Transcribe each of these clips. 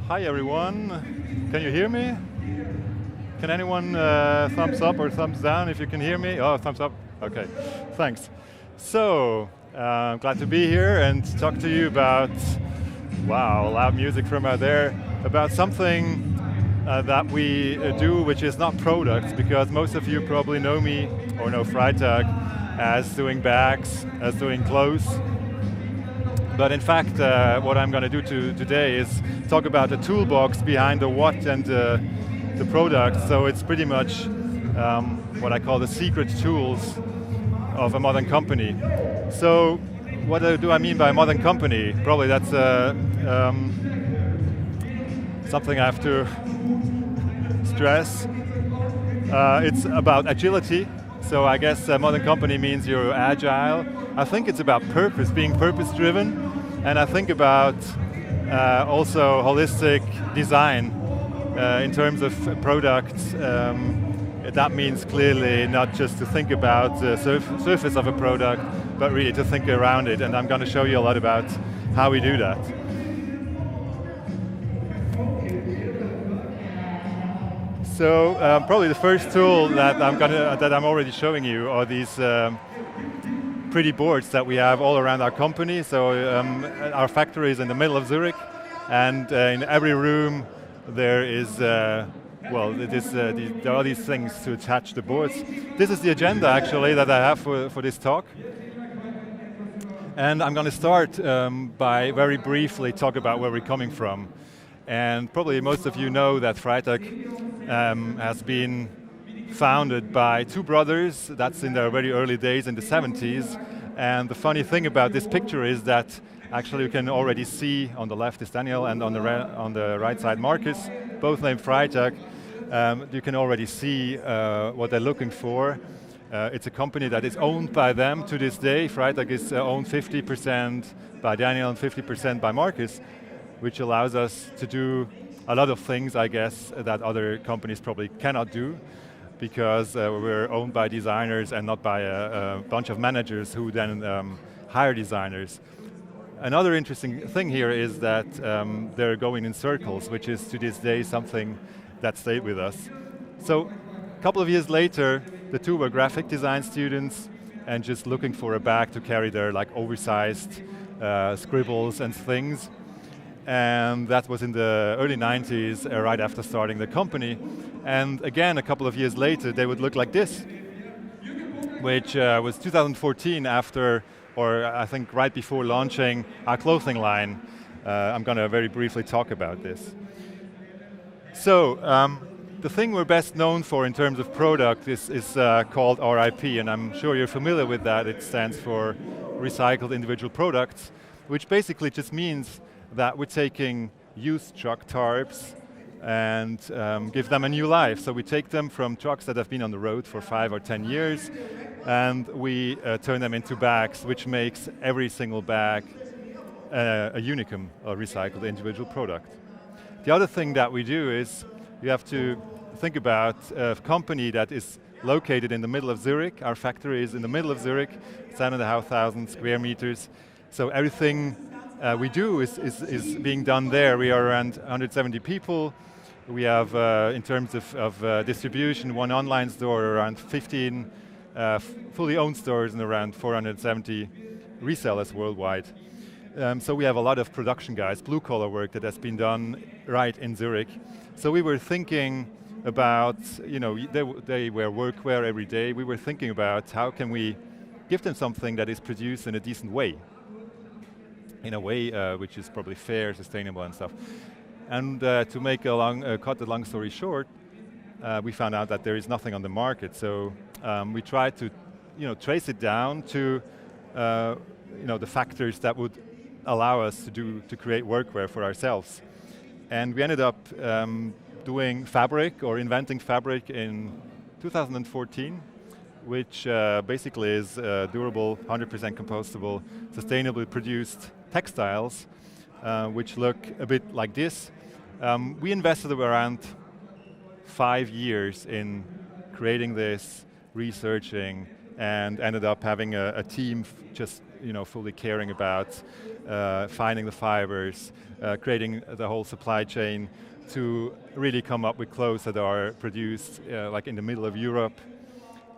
Hi everyone, can you hear me? Can anyone thumbs up or thumbs down if you can hear me? Oh, thumbs up, okay, thanks. So, I'm glad to be here and talk to you about, wow, loud music from out there, about something that we do which is not products, because most of you probably know me or know Freitag as doing bags, as doing clothes. But in fact, what I'm going to do today is talk about the toolbox behind the what and the product. So it's pretty much what I call the secret tools of a modern company. So what do I mean by a modern company? Probably that's something I have to stress. It's about agility. So I guess a modern company means you're agile. I think it's about purpose, being purpose-driven, and I think about also holistic design in terms of products. That means clearly not just to think about the surface of a product, but really to think around it, and I'm going to show you a lot about how we do that. So probably the first tool that I'm already showing you are these pretty boards that we have all around our company. So our factory is in the middle of Zurich, and in every room there is there are these things to attach the boards. This is the agenda actually that I have for this talk. And I'm going to start by very briefly talk about where we're coming from. And probably most of you know that Freitag has been founded by two brothers. That's in their very early days in the 70s. And the funny thing about this picture is that actually you can already see on the left is Daniel and on the right side Marcus, both named Freitag. You can already see what they're looking for. It's a company that is owned by them to this day. Freitag is owned 50% by Daniel and 50% by Marcus, which allows us to do a lot of things, I guess, that other companies probably cannot do, because we're owned by designers and not by a bunch of managers who then hire designers. Another interesting thing here is that they're going in circles, which is to this day something that stayed with us. So a couple of years later, the two were graphic design students and just looking for a bag to carry their like oversized scribbles and things. And that was in the early 90s, right after starting the company. And again, a couple of years later, they would look like this, which was 2014 after, or I think right before launching our clothing line. I'm going to very briefly talk about this. So, the thing we're best known for in terms of product is called RIP, and I'm sure you're familiar with that. It stands for Recycled Individual Products, which basically just means that we're taking used truck tarps and give them a new life. So we take them from trucks that have been on the road for 5 or 10 years, and we turn them into bags, which makes every single bag a unicum, a recycled individual product. The other thing that we do is you have to think about a company that is located in the middle of Zurich. Our factory is in the middle of Zurich, 7,500 square meters. So everything we do is being done there. We are around 170 people. We have, in terms of distribution, one online store, around 15 fully owned stores, and around 470 resellers worldwide. So we have a lot of production guys, blue-collar work that has been done right in Zurich. So we were thinking about, they wear workwear every day. We were thinking about how can we give them something that is produced in a decent way, in a way which is probably fair, sustainable and stuff. And to make cut a long story short, we found out that there is nothing on the market. So we tried to, trace it down to, the factors that would allow us to create workwear for ourselves. And we ended up doing fabric or inventing fabric in 2014, which basically is durable, 100% compostable, sustainably produced textiles, which look a bit like this. We invested around 5 years in creating this, researching, and ended up having a team just fully caring about finding the fibers, creating the whole supply chain to really come up with clothes that are produced like in the middle of Europe.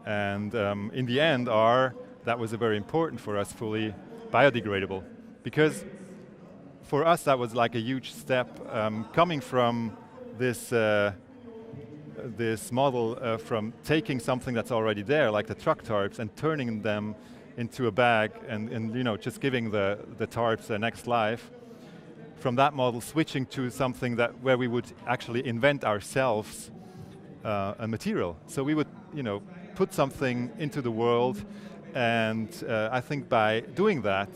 And in the end that was very important for us, fully biodegradable. Because for us that was like a huge step, coming from this this model from taking something that's already there, like the truck tarps, and turning them into a bag and just giving the tarps their next life. From that model, switching to something where we would actually invent ourselves a material. So we would put something into the world, and I think by doing that,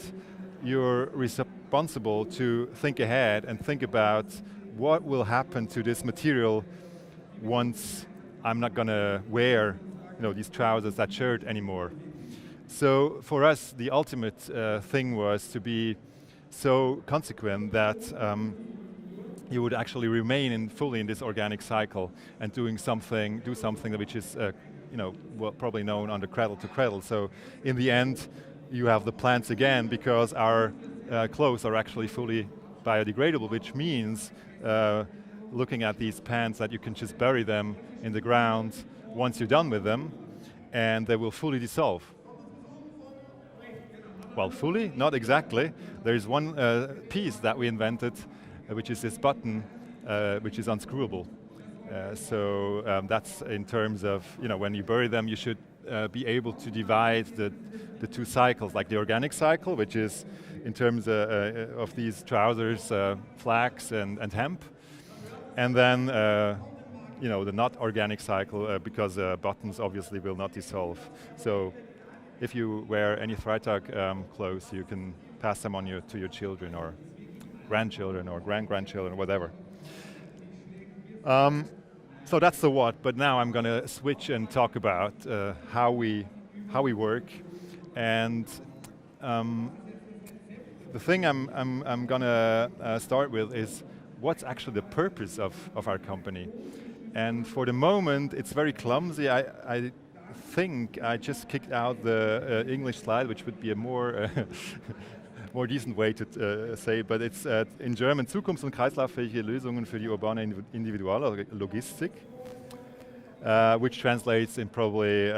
you're responsible to think ahead and think about what will happen to this material once I'm not going to wear these trousers, that shirt anymore. So for us, the ultimate thing was to be so consequent that you would actually remain fully in this organic cycle and do something which is probably known under cradle to cradle. So in the end, you have the plants again, because our clothes are actually fully biodegradable, which means looking at these pants that you can just bury them in the ground once you're done with them, and they will fully dissolve. Well, fully? Not exactly. There's one piece that we invented, which is this button, which is unscrewable. So that's in terms of, when you bury them, you should be able to divide the two cycles, like the organic cycle, which is in terms of these trousers, flax and hemp, and then the not organic cycle, because buttons obviously will not dissolve. So if you wear any Freitag clothes, you can pass them on to your children or grandchildren or grandchildren, whatever. So that's the what, but now I'm going to switch and talk about how we work. And the thing I'm going to start with is what's actually the purpose of our company. And for the moment, it's very clumsy. I think I just kicked out the English slide, which would be a more more decent way to say it, but it's in German, zukunfts- und kreislauffähige Lösungen für die urbane Individuallogistik, which translates in probably,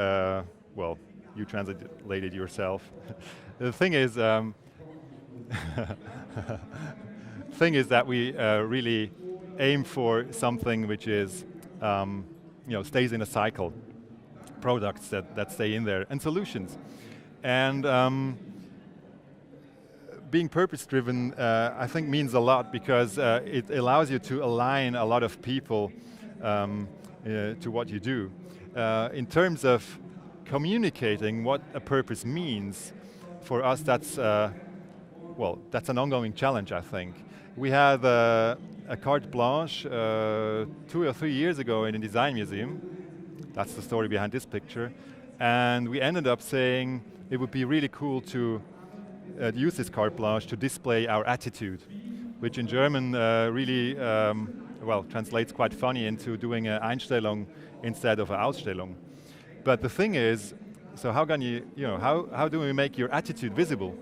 well, you translated yourself. The thing is that we really aim for something which is, stays in a cycle. Products that stay in there, and solutions. And being purpose-driven, I think, means a lot, because it allows you to align a lot of people to what you do. In terms of communicating what a purpose means, for us that's an ongoing challenge, I think. We had a carte blanche 2 or 3 years ago in a design museum. That's the story behind this picture. And we ended up saying it would be really cool to use this carte blanche to display our attitude, which in German really translates quite funny into doing an Einstellung instead of an Ausstellung. But the thing is, so how can how do we make your attitude visible?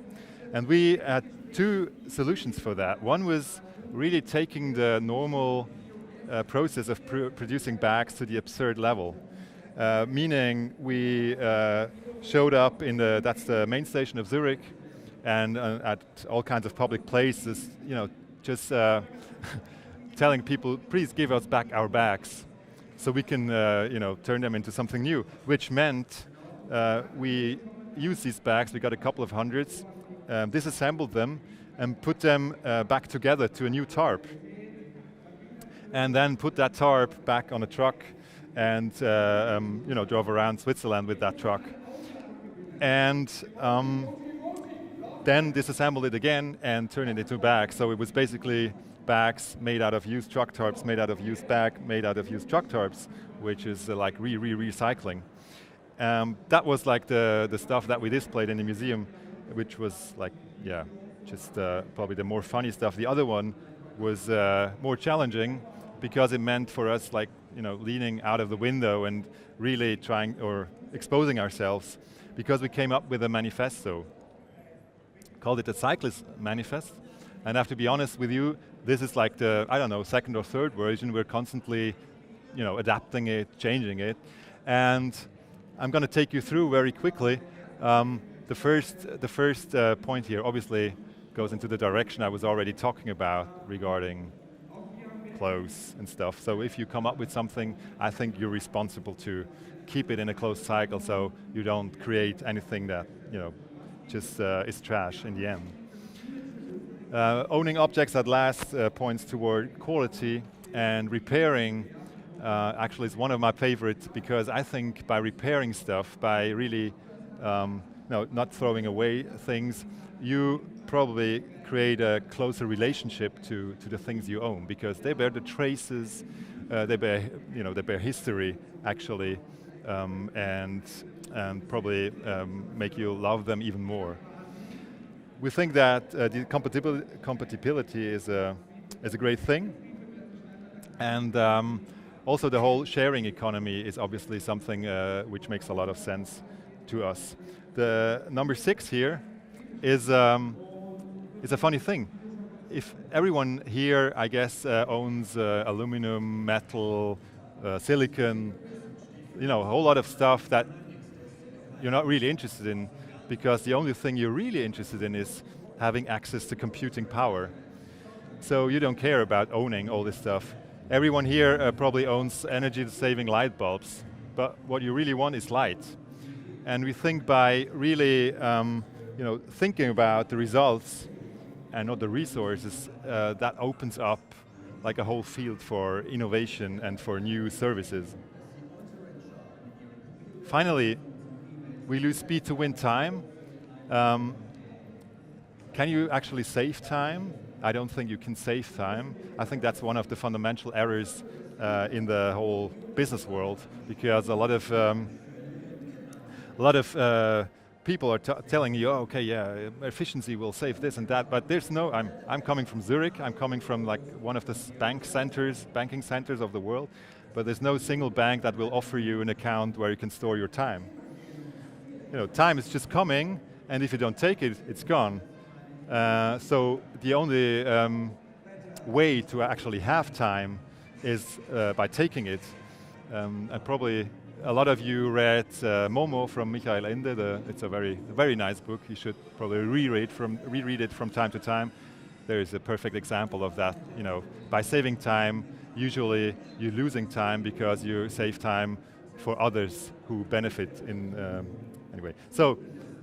And we had 2 solutions for that. One was really taking the normal process of producing bags to the absurd level. Meaning we showed up that's the main station of Zurich, and at all kinds of public places, just telling people, please give us back our bags, so we can turn them into something new, which meant we used these bags, we got a couple of hundreds, disassembled them, and put them back together to a new tarp. And then put that tarp back on a truck, and drove around Switzerland with that truck. And then disassembled it again and turned it into bags. So it was basically bags made out of used truck tarps, made out of used bag, made out of used truck tarps, which is like recycling. That was like the stuff that we displayed in the museum, which was like, just probably the more funny stuff. The other one was more challenging, because it meant for us, like, leaning out of the window and really trying or exposing ourselves because we came up with a manifesto, called it the Cyclist Manifest. And I have to be honest with you, this is like the, I don't know, second or third version. We're constantly, adapting it, changing it. And I'm going to take you through very quickly. The first point here obviously goes into the direction I was already talking about regarding clothes and stuff. So if you come up with something, I think you're responsible to keep it in a closed cycle so you don't create anything that, just is trash in the end. Owning objects at last points toward quality, and repairing actually is one of my favorites, because I think by repairing stuff, by really not throwing away things, you probably create a closer relationship to the things you own, because they bear the traces, they bear history actually, and probably make you love them even more. We think that the compatibility is a great thing, and also the whole sharing economy is obviously something which makes a lot of sense to us. The number 6 here is a funny thing. If everyone here, I guess, owns aluminum, metal, silicon, a whole lot of stuff that you're not really interested in, because the only thing you're really interested in is having access to computing power. So you don't care about owning all this stuff. Everyone here probably owns energy-saving light bulbs, but what you really want is light. And we think by really thinking about the results and not the resources, that opens up like a whole field for innovation and for new services. Finally, we lose speed to win time. Can you actually save time? I don't think you can save time. I think that's one of the fundamental errors in the whole business world, because a lot of people are telling you, oh, okay, yeah, efficiency will save this and that, but there's no. I'm coming from Zurich. I'm coming from like one of the banking centers of the world, but there's no single bank that will offer you an account where you can store your time. Time is just coming, and if you don't take it, it's gone. So the only way to actually have time is by taking it. And probably a lot of you read Momo from Michael Ende. It's a very nice book. You should probably reread it from time to time. There is a perfect example of that. By saving time, usually you're losing time because you save time for others who benefit in. Anyway, so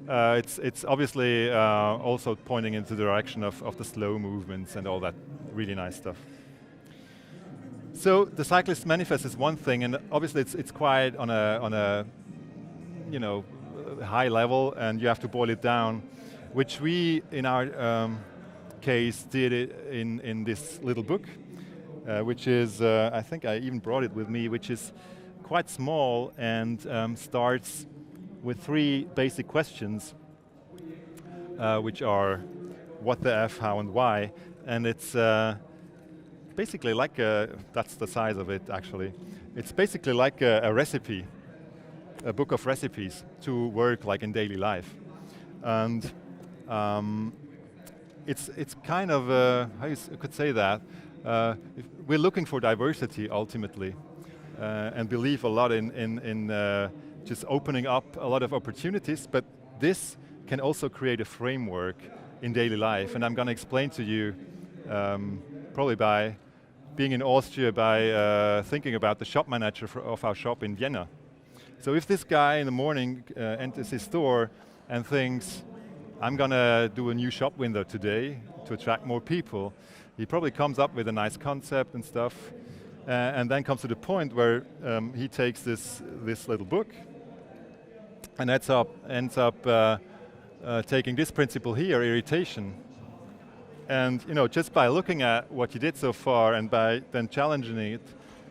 it's obviously also pointing into the direction of the slow movements and all that really nice stuff. So the Cyclist Manifest is one thing, and obviously it's quite on a high level, and you have to boil it down, which we in our case did it in this little book, which is I think I even brought it with me, which is quite small and starts with 3 basic questions, which are what the F, how, and why. And it's basically like that's the size of it actually. It's basically like a recipe, a book of recipes to work like in daily life. And it's kind of, how you could say that, we're looking for diversity ultimately, and believe a lot in just opening up a lot of opportunities, but this can also create a framework in daily life. And I'm going to explain to you, probably by being in Austria, by thinking about the shop manager of our shop in Vienna. So if this guy in the morning enters his store and thinks, I'm going to do a new shop window today to attract more people, he probably comes up with a nice concept and stuff, and then comes to the point where he takes this little book and ends up taking this principle here, irritation. And just by looking at what you did so far and by then challenging it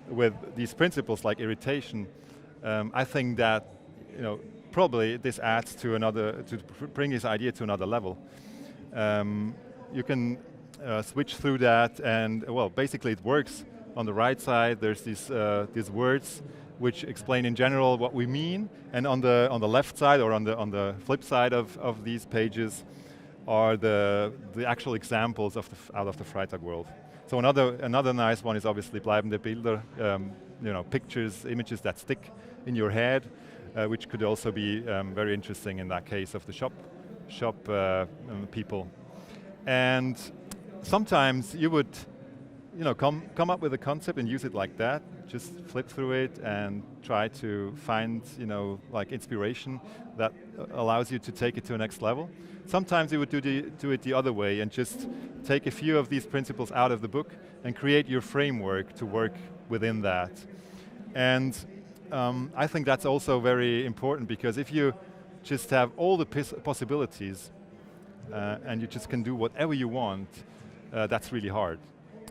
with these principles like irritation, I think that probably this adds to bring this idea to another level. You can switch through that, and well, basically it works. On the right side, there's these words which explain in general what we mean, and on the left side or on the flip side of these pages are the actual examples out of the Freitag world. So another nice one is obviously bleibende Bilder, pictures, images that stick in your head, which could also be very interesting in that case of the shop people. And sometimes you would come up with a concept and use it like that, just flip through it and try to find like inspiration that allows you to take it to a next level. Sometimes you would do it the other way and just take a few of these principles out of the book and create your framework to work within that. And I think that's also very important, because if you just have all the possibilities and you just can do whatever you want, that's really hard.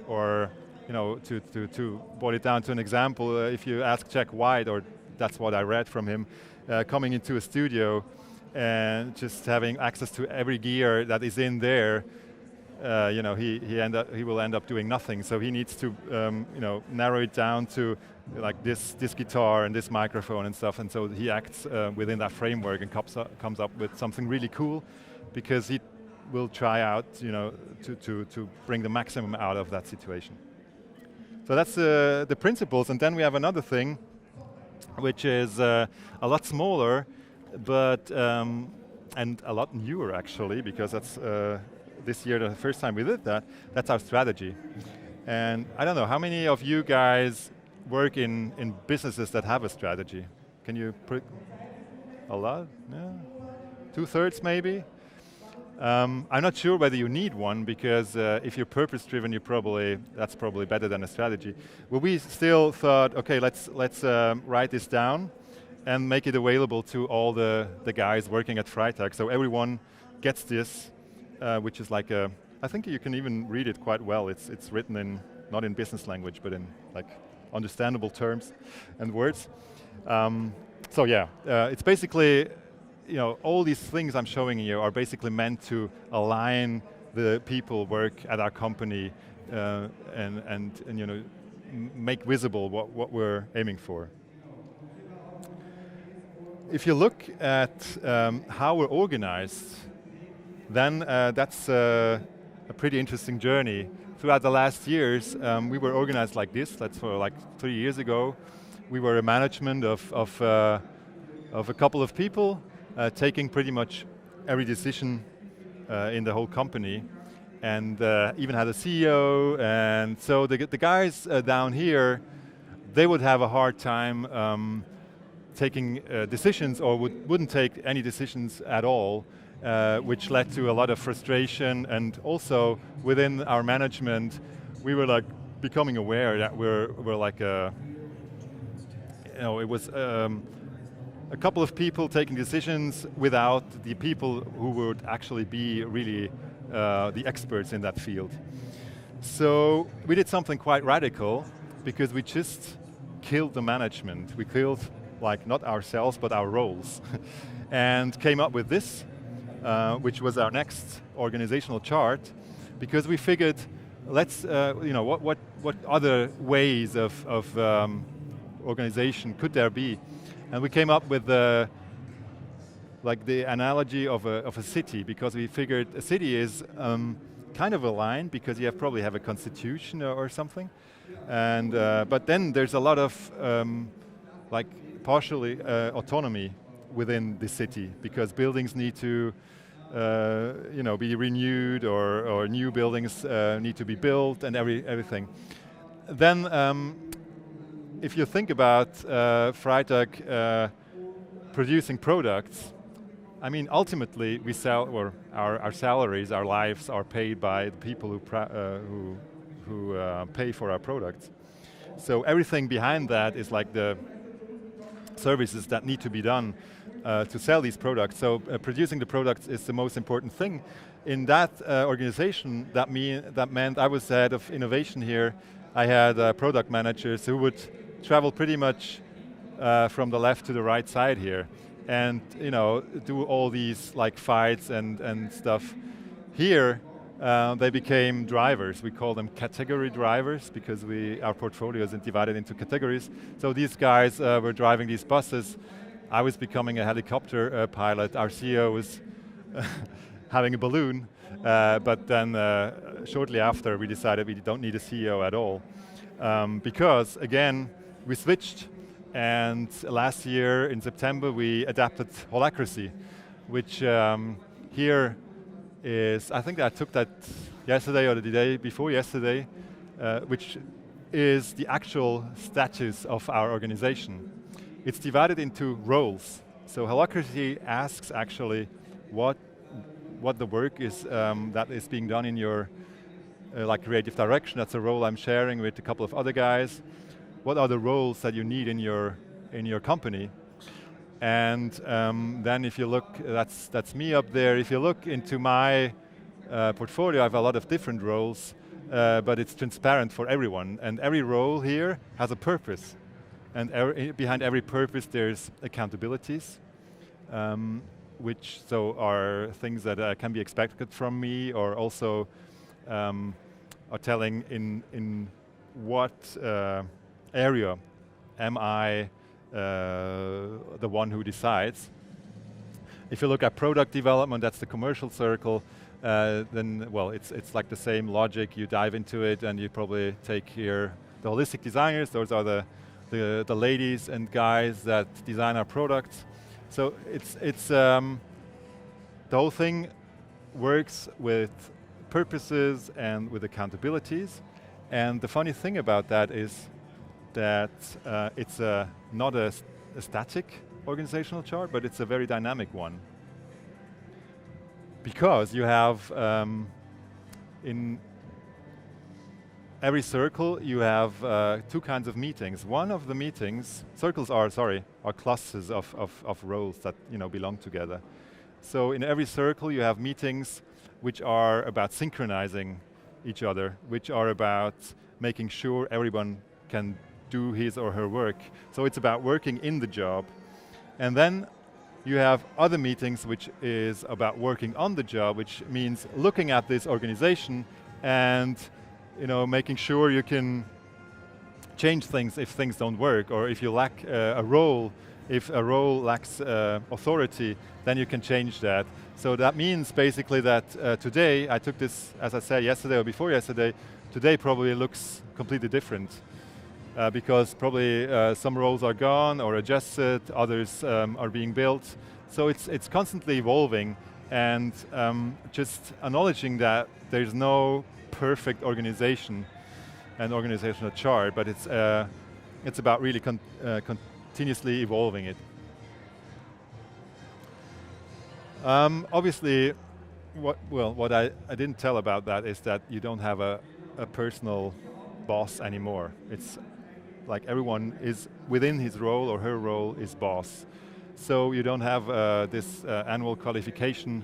Or to boil it down to an example, if you ask Jack White, or that's what I read from him, coming into a studio and just having access to every gear that is in there, he will end up doing nothing. So he needs to narrow it down to like this guitar and this microphone and stuff. And so he acts within that framework and comes up with something really cool, because he will try out to bring the maximum out of that situation. So that's the principles. And then we have another thing, which is a lot smaller, but and a lot newer actually, because that's this year the first time we did that. That's our strategy. And I don't know, how many of you guys work in businesses that have a strategy? Can you put a lot? Yeah, 2/3 maybe. I'm not sure whether you need one, because if you're purpose-driven, that's probably better than a strategy. Well, we still thought, okay, let's write this down and make it available to all the guys working at Freitag, so everyone gets this, which is like I think you can even read it quite well. It's written in, not in business language, but in like understandable terms and words. So yeah, it's basically, all these things I'm showing you are basically meant to align the people work at our company and make visible what we're aiming for. If you look at how we're organized, then that's a pretty interesting journey. Throughout the last years, we were organized like this. That's for like 3 years ago. We were a management of a couple of people, taking pretty much every decision in the whole company, and even had a CEO. And so the guys down here, they would have a hard time taking decisions, or wouldn't take any decisions at all, which led to a lot of frustration. And also within our management, we were like becoming aware that we're like it was a couple of people taking decisions without the people who would actually be really the experts in that field. So we did something quite radical, because we just killed the management. We killed, like, not ourselves, but our roles. And came up with this, which was our next organizational chart, because we figured, let's, what other ways of organization could there be? And we came up with the analogy of a city, because we figured a city is kind of aligned, because you probably have a constitution or something, and but then there's a lot of partially autonomy within the city, because buildings need to be renewed, or new buildings need to be built, and everything. Then if you think about Freitag producing products, I mean, ultimately we sell, or our salaries, our lives are paid by the people who pay for our products. So everything behind that is like the services that need to be done to sell these products. So producing the products is the most important thing. In that organization, that meant I was head of innovation here. I had product managers who would travel pretty much from the left to the right side here, and do all these like fights and stuff. Here, they became drivers. We call them category drivers because our portfolio is divided into categories. So these guys were driving these buses. I was becoming a helicopter pilot. Our CEO was having a balloon. But then shortly after, we decided we don't need a CEO at all. Because, again, we switched. And last year in September, we adapted Holacracy, which here is, I think I took that yesterday or the day before yesterday, which is the actual status of our organization. It's divided into roles. So Holacracy asks actually what the work is that is being done in your like creative direction. That's a role I'm sharing with a couple of other guys. What are the roles that you need in your company? And then if you look, that's me up there. If you look into my portfolio, I have a lot of different roles, but it's transparent for everyone. And every role here has a purpose. And behind every purpose there's accountabilities, which are things that can be expected from me, or also are telling in what area am I the one who decides. If you look at product development, that's the commercial circle, then, well, it's like the same logic. You dive into it and you probably take here the holistic designers. Those are the ladies and guys that design our products. So it's the whole thing works with purposes and with accountabilities. And the funny thing about that is that it's not a static organizational chart, but it's a very dynamic one. Because you have, in every circle, you have two kinds of meetings. One of the meetings, circles are clusters of roles that belong together. So in every circle you have meetings which are about synchronizing each other, which are about making sure everyone can do his or her work. So it's about working in the job. And then you have other meetings which is about working on the job, which means looking at this organization and making sure you can change things if things don't work, or if you lack a role. If a role lacks authority, then you can change that. So that means basically that today, I took this, as I said, yesterday or before yesterday, today probably looks completely different. Because probably some roles are gone or adjusted, others are being built. So it's constantly evolving, and just acknowledging that there's no perfect organization and organizational chart, but it's about really continuously evolving it. Obviously, what I didn't tell about that is that you don't have a personal boss anymore. It's like everyone is within his role or her role is boss. So you don't have this annual qualification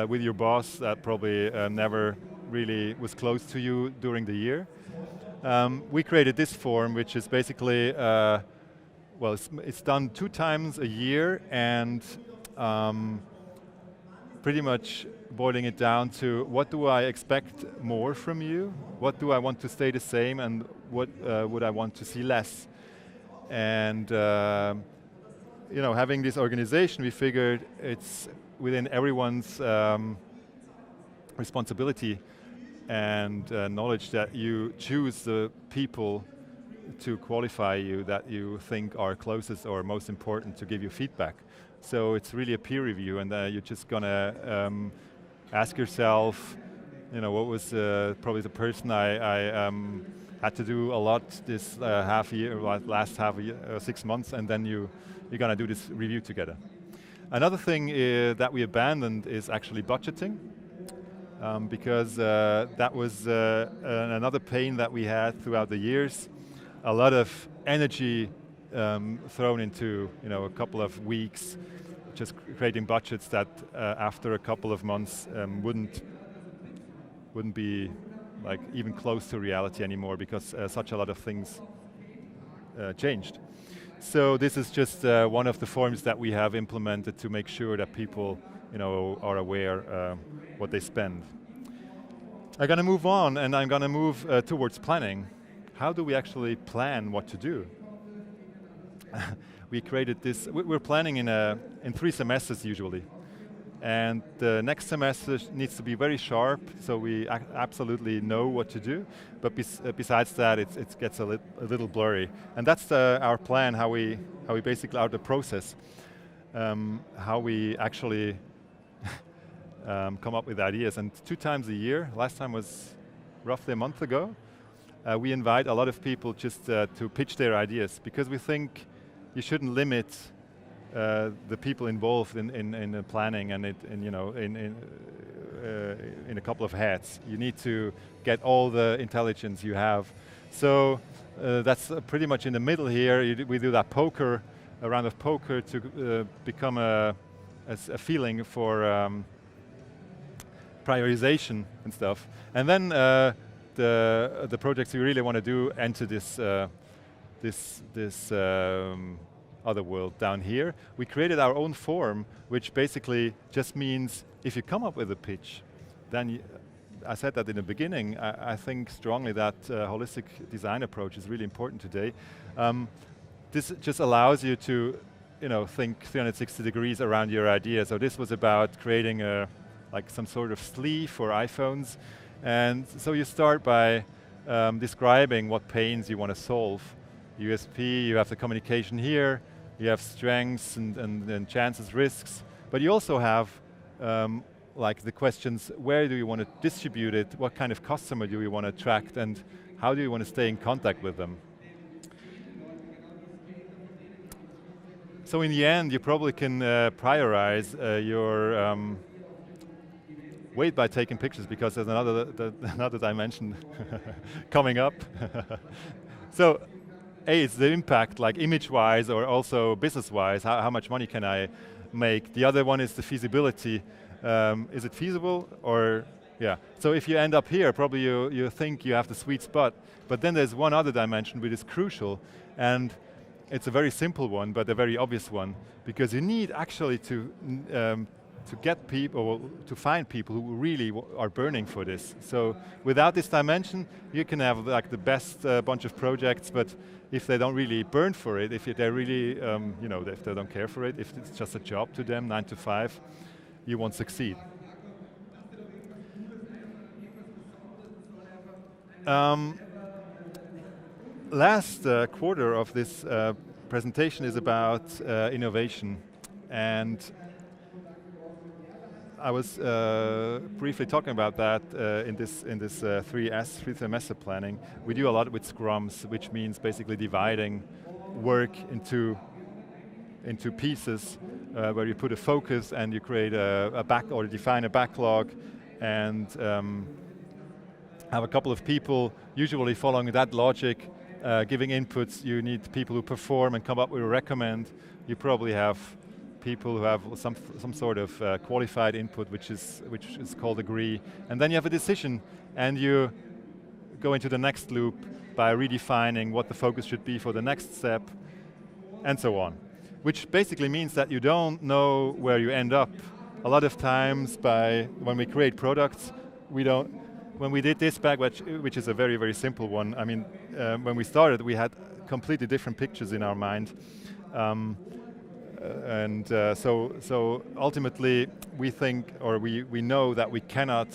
with your boss that probably never really was close to you during the year. We created this form, which is basically, it's done 2 times a year, and pretty much boiling it down to what do I expect more from you, what do I want to stay the same, and what would I want to see less. And having this organization, we figured it's within everyone's responsibility and knowledge that you choose the people to qualify you that you think are closest or most important to give you feedback. So it's really a peer review, and you're just gonna ask yourself, what was probably the person I had to do a lot this half year, last half year, 6 months, and then you're gonna do this review together. Another thing that we abandoned is actually budgeting, because that was another pain that we had throughout the years. A lot of energy thrown into a couple of weeks, just creating budgets that after a couple of months wouldn't be like even close to reality anymore, because such a lot of things changed. So this is just one of the forms that we have implemented to make sure that people are aware what they spend. I'm going to move on, and I'm going to move towards planning. How do we actually plan what to do? We created this. We're planning in 3 semesters usually, and the next semester needs to be very sharp, so we absolutely know what to do. But besides that, it gets a little blurry, and that's our plan. How we basically are the process, how we actually come up with ideas. And 2 times a year, last time was roughly a month ago, we invite a lot of people just to pitch their ideas, because we think you shouldn't limit the people involved in the planning and in a couple of hats. You need to get all the intelligence you have. So that's pretty much in the middle here. We do that a round of poker to become a feeling for prioritization and stuff. And then the projects we really want to do enter this other world down here. We created our own form, which basically just means if you come up with a pitch, then I said that in the beginning, I think strongly that holistic design approach is really important today. This just allows you to think 360 degrees around your idea. So this was about creating like some sort of sleeve for iPhones. And so you start by describing what pains you want to solve. USP, you have the communication here, you have strengths and chances, risks, but you also have like the questions, where do you want to distribute it, what kind of customer do you want to attract, and how do you want to stay in contact with them? So in the end, you probably can prioritize your wait by taking pictures, because there's another dimension coming up. So, it's the impact, like image-wise or also business-wise, how much money can I make? The other one is the feasibility. Is it feasible or, yeah. So if you end up here, probably you think you have the sweet spot, but then there's one other dimension which is crucial, and it's a very simple one, but a very obvious one, because you need actually to get people, to find people who really are burning for this. So without this dimension, you can have like the best bunch of projects, but if they don't really burn for it, if they really, if they don't care for it, if it's just a job to them, 9 to 5, you won't succeed. Last quarter of this presentation is about innovation, and I was briefly talking about that in this 3S, 3 semester planning. We do a lot with scrums, which means basically dividing work into pieces where you put a focus and you create define a backlog, and have a couple of people usually following that logic, giving inputs. You need people who perform and come up with a recommend. You probably have people who have some sort of qualified input, which is called agree, and then you have a decision, and you go into the next loop by redefining what the focus should be for the next step, and so on. Which basically means that you don't know where you end up. A lot of times, when we create products, when we did this bag, which is a very, very simple one. I mean, when we started, we had completely different pictures in our mind. So ultimately, we think, or we know that we cannot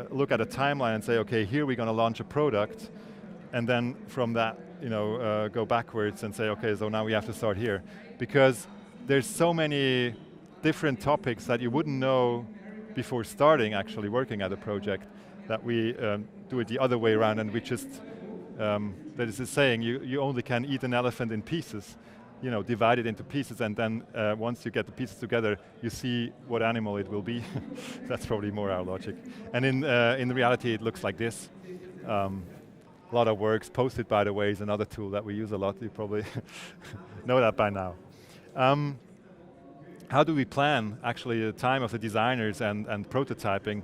look at a timeline and say, okay, here we're going to launch a product, and then from that, go backwards and say, okay, so now we have to start here, because there's so many different topics that you wouldn't know before starting actually working at a project, that we do it the other way around, and we just that is a saying, you only can eat an elephant in pieces. Divide it into pieces, and then once you get the pieces together, you see what animal it will be. That's probably more our logic. And in reality, it looks like this. A lot of works. Post-it, by the way, is another tool that we use a lot. You probably know that by now. How do we plan, actually, the time of the designers and prototyping?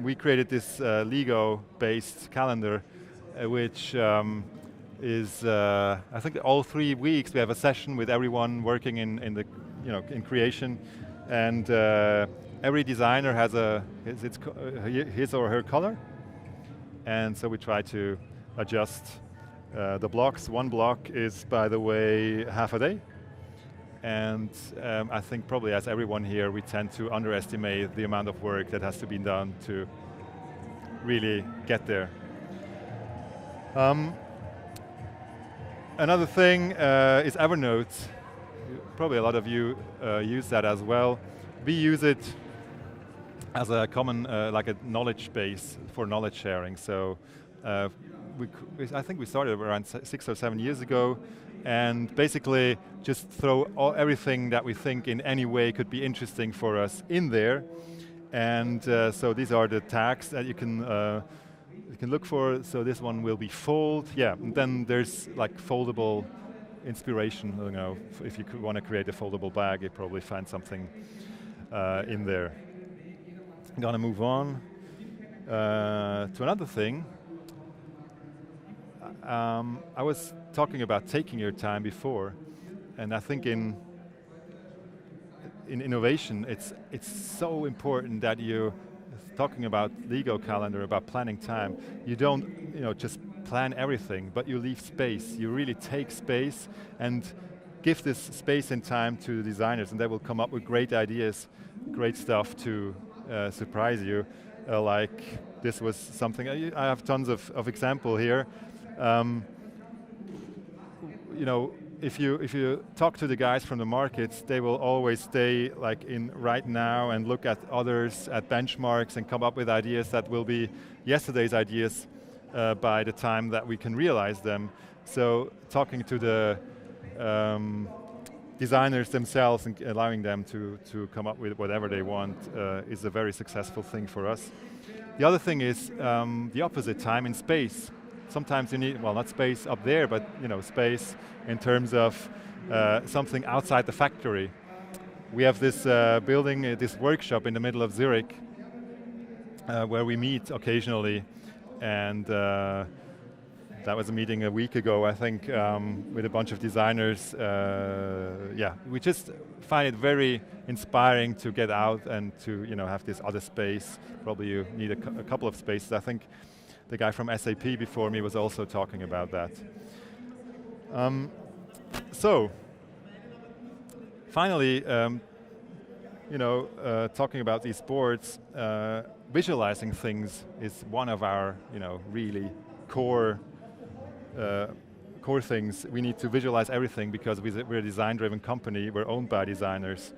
We created this Lego-based calendar, which is I think all 3 weeks we have a session with everyone working in creation, and every designer has his or her color, and so we try to adjust the blocks. One block is, by the way, half a day, and I think probably as everyone here, we tend to underestimate the amount of work that has to be done to really get there. Another thing is Evernote. Probably a lot of you use that as well. We use it as a common, like a knowledge base for knowledge sharing. So I think we started around 6 or 7 years ago, and basically just throw everything that we think in any way could be interesting for us in there. And so these are the tags that you can look for. So this one will be fold. Yeah, and then there's like foldable inspiration. You know, if you want to create a foldable bag, you probably find something in there. I'm gonna move on to another thing. I was talking about taking your time before, and I think in innovation, it's so important that you, talking about Lego calendar, about planning time, you don't just plan everything, but you leave space. You really take space and give this space and time to the designers, and they will come up with great ideas, great stuff to surprise you. Like this was something, I have tons of example here. If you talk to the guys from the markets, they will always stay like in right now and look at others, at benchmarks, and come up with ideas that will be yesterday's ideas by the time that we can realize them. So talking to the designers themselves and allowing them to come up with whatever they want is a very successful thing for us. The other thing is the opposite, time and space. Sometimes you need, well, not space up there, but space in terms of something outside the factory. We have this building, this workshop in the middle of Zurich, where we meet occasionally, and that was a meeting a week ago, I think, with a bunch of designers. We just find it very inspiring to get out and to have this other space. Probably you need a couple of spaces. I think the guy from SAP before me was also talking about that. So, finally, talking about these boards, visualizing things is one of our, really core things. We need to visualize everything because we're a design-driven company. We're owned by designers,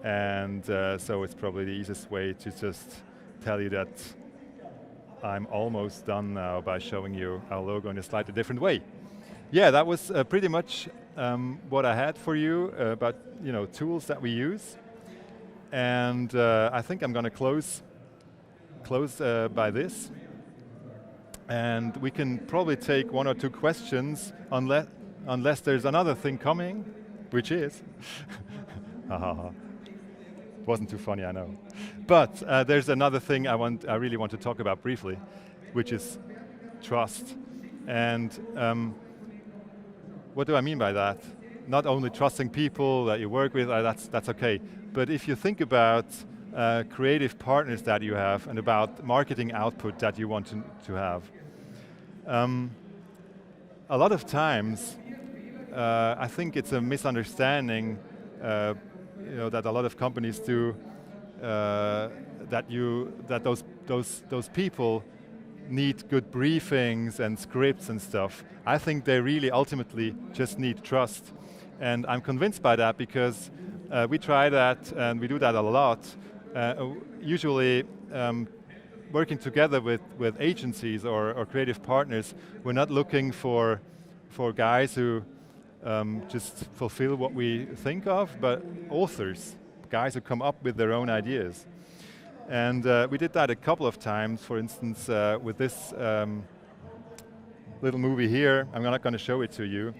and so it's probably the easiest way to just tell you that I'm almost done now by showing you our logo in a slightly different way. Yeah, that was pretty much what I had for you about tools that we use, and I think I'm going to close by this, and we can probably take 1 or 2 questions unless there's another thing coming, which is wasn't too funny, I know. But there's another thing I really want to talk about briefly, which is trust. And what do I mean by that? Not only trusting people that you work with, that's okay. But if you think about creative partners that you have and about marketing output that you want to have, a lot of times I think it's a misunderstanding that a lot of companies do, that those people need good briefings and scripts and stuff. I think they really ultimately just need trust, and I'm convinced by that because we try that and we do that a lot. Usually working together with agencies or creative partners, we're not looking for guys who just fulfill what we think of, but authors, guys who come up with their own ideas. And we did that a couple of times, for instance, with this little movie here. I'm not going to show it to you.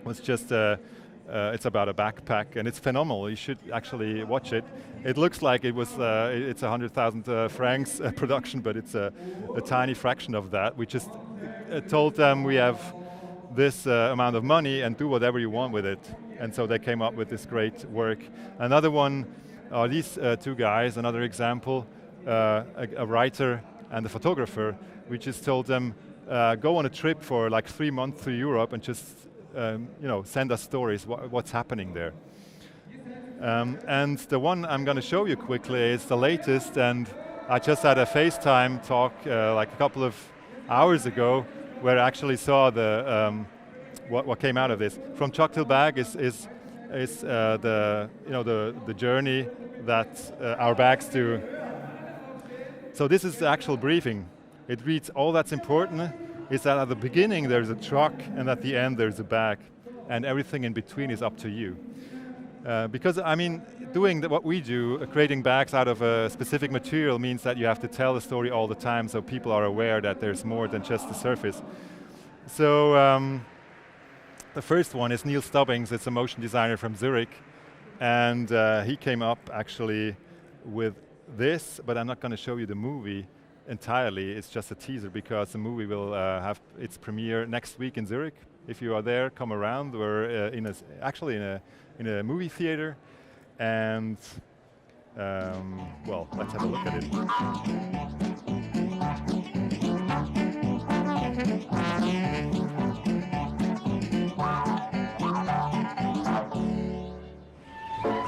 It's just, it's about a backpack, and it's phenomenal. You should actually watch it. It looks like it was, it's 100,000 francs production, but it's a tiny fraction of that. We just told them we have this amount of money and do whatever you want with it. And so they came up with this great work. Another one are these two guys. Another example, a writer and a photographer. We just told them, go on a trip for like 3 months to Europe and just send us stories, what's happening there. And the one I'm going to show you quickly is the latest, and I just had a FaceTime talk like a couple of hours ago, where I actually saw the what came out of this. From Truck till Bag is the journey that our bags do. So this is the actual briefing. It reads, all that's important is that at the beginning there's a truck and at the end there's a bag, and everything in between is up to you. Because, I mean, doing what we do, creating bags out of a specific material means that you have to tell the story all the time so people are aware that there's more than just the surface. So the first one is Neil Stubbings. It's a motion designer from Zurich. And he came up actually with this, but I'm not going to show you the movie entirely. It's just a teaser because the movie will have its premiere next week in Zurich. If you are there, come around. We're actually in a movie theater, and well, let's have a look at it.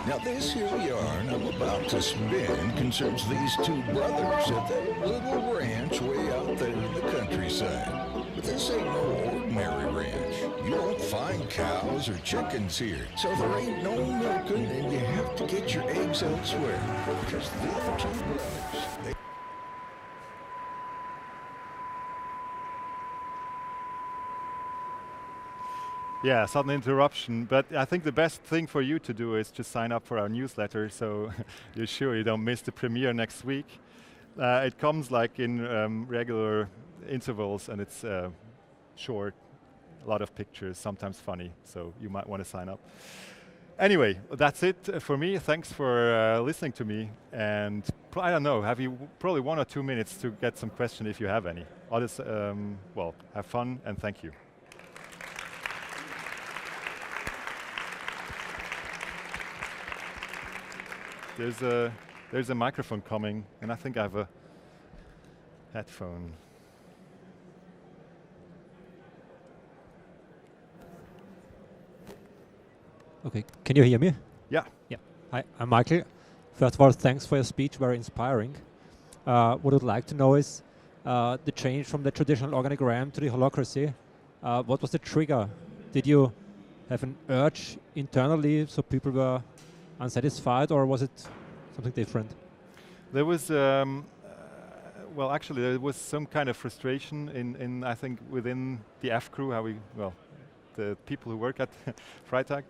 Now this here yarn I'm about to spin concerns these two brothers at that little ranch way out there in the countryside. But this ain't no ordinary ranch. You won't find cows or chickens here, so there ain't no milking, and you have to get your eggs elsewhere. Because these two brothers, Yeah, sudden interruption, but I think the best thing for you to do is just sign up for our newsletter, so you're sure you don't miss the premiere next week. It comes like in regular intervals, and it's short, a lot of pictures, sometimes funny, so you might want to sign up. Anyway, that's it for me. Thanks for listening to me, and I don't know, have you probably 1 or 2 minutes to get some questions if you have any. Others, well, have fun, and thank you. There's a microphone coming, and I think I have a headphone. Okay, can you hear me? Yeah. Yeah. Hi, I'm Michael. First of all, thanks for your speech, very inspiring. What I'd like to know is the change from the traditional organigram to the holacracy. What was the trigger? Did you have an urge internally so people were unsatisfied, or was it something different? There was, well, actually, there was some kind of frustration in I think, within the F crew, the people who work at Freitag.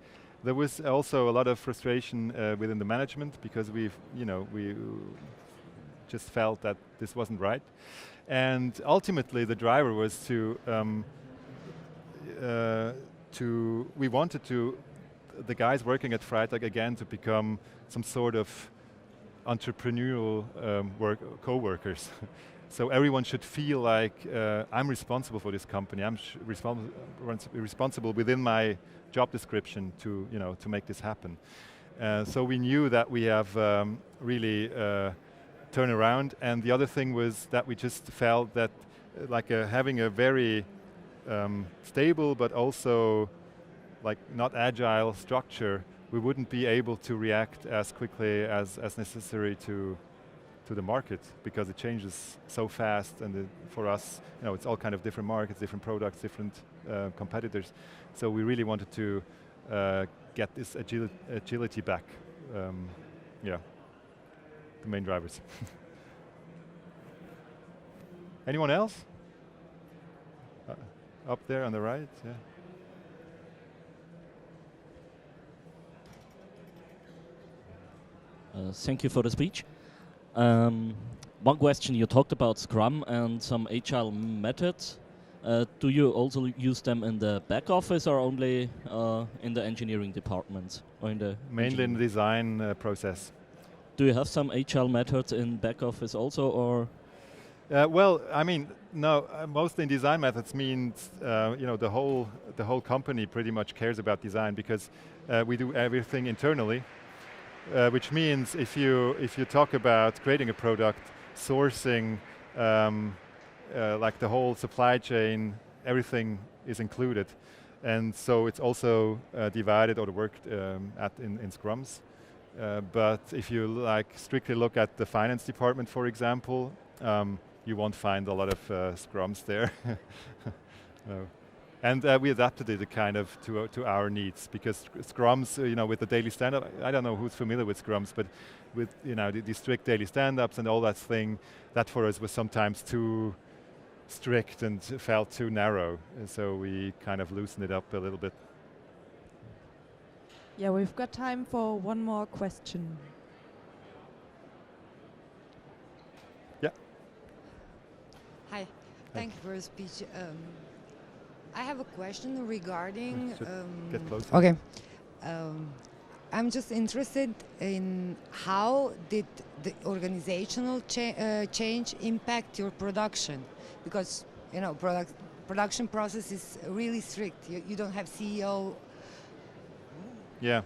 There was also a lot of frustration within the management because we just felt that this wasn't right, and ultimately the driver was we wanted the guys working at Freitag again to become some sort of entrepreneurial co-workers. So everyone should feel like I'm responsible for this company. I'm responsible within my job description to make this happen. So we knew that we have really turned around. And the other thing was that we just felt that having a very stable but also not agile structure, we wouldn't be able to react as quickly as necessary to the market, because it changes so fast, and for us, it's all kind of different markets, different products, different competitors. So we really wanted to get this agility back. Yeah, the main drivers. Anyone else? Up there on the right, yeah. Thank you for the speech. One question, you talked about Scrum and some agile methods. Do you also use them in the back office or only in the engineering departments? Or in the mainly in the design process. Do you have some agile methods in back office also, or? Well, I mean, no. Mostly in design methods means the whole company pretty much cares about design, because we do everything internally. which means if you talk about creating a product, sourcing, like the whole supply chain, everything is included, and so it's also divided or worked in scrums. But if you like strictly look at the finance department, for example, you won't find a lot of scrums there. No. And we adapted it kind of to our needs, because scrums, with the daily stand-up, I don't know who's familiar with scrums, but with the strict daily stand-ups and all that thing, that for us was sometimes too strict and felt too narrow. And so we kind of loosened it up a little bit. Yeah, we've got time for one more question. Yeah. Hi, thank you for your speech. I have a question regarding. Get closer. Okay. I'm just interested in how did the organizational change impact your production? Because production process is really strict. You don't have CEO. Yeah.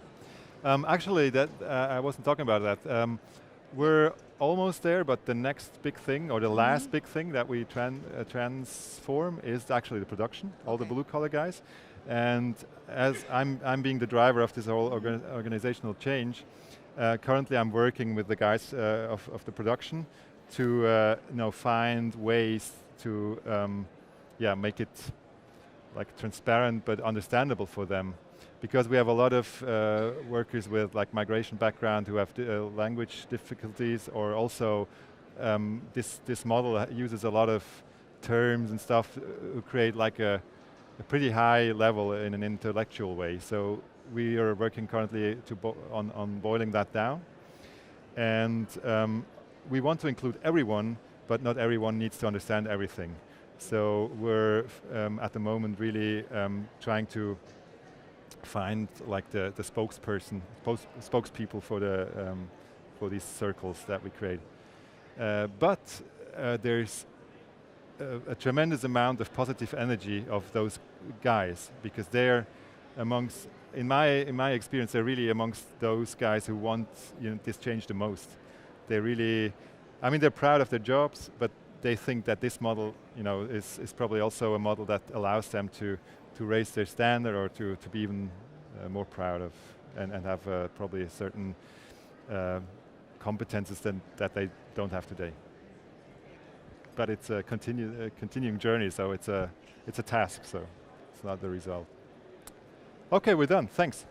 Actually, that I wasn't talking about that. We're almost there, but the next big thing, or the last big thing that we transform is actually the production, all the blue-collar guys. And as I'm being the driver of this whole organizational change, currently I'm working with the guys of the production to find ways to make it like transparent but understandable for them. Because we have a lot of workers with like migration background who have language difficulties, or also this model uses a lot of terms and stuff who create like a pretty high level in an intellectual way. So we are working currently on boiling that down, and we want to include everyone, but not everyone needs to understand everything. So we're at the moment really trying to find like the spokespeople for these circles that we create. But there's a tremendous amount of positive energy of those guys, because they're amongst, in my experience, they're really amongst those guys who want this change the most. They really, they're proud of their jobs, but they think that this model, is probably also a model that allows them to raise their standard, or to be even more proud of, and have probably certain competences that they don't have today. But it's a continuing journey, so it's a task, so it's not the result. Okay, we're done. Thanks.